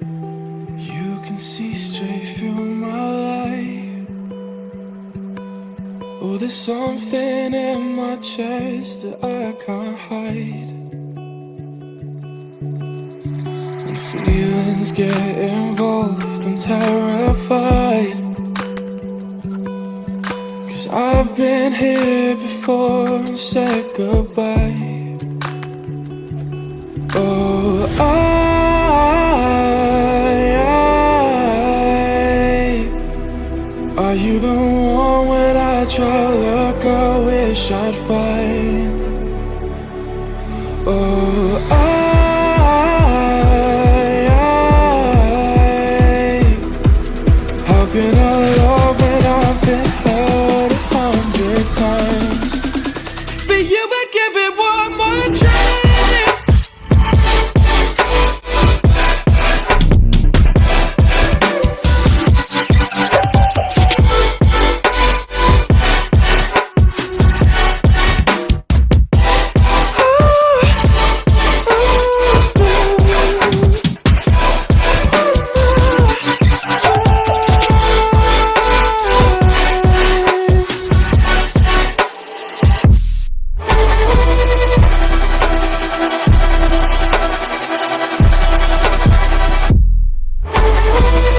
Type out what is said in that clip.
You can see straight through my light. Oh, there's something in my chest that I can't hide. When feelings get involved, I'm terrified. 'Cause I've been here before and said goodbye. Oh,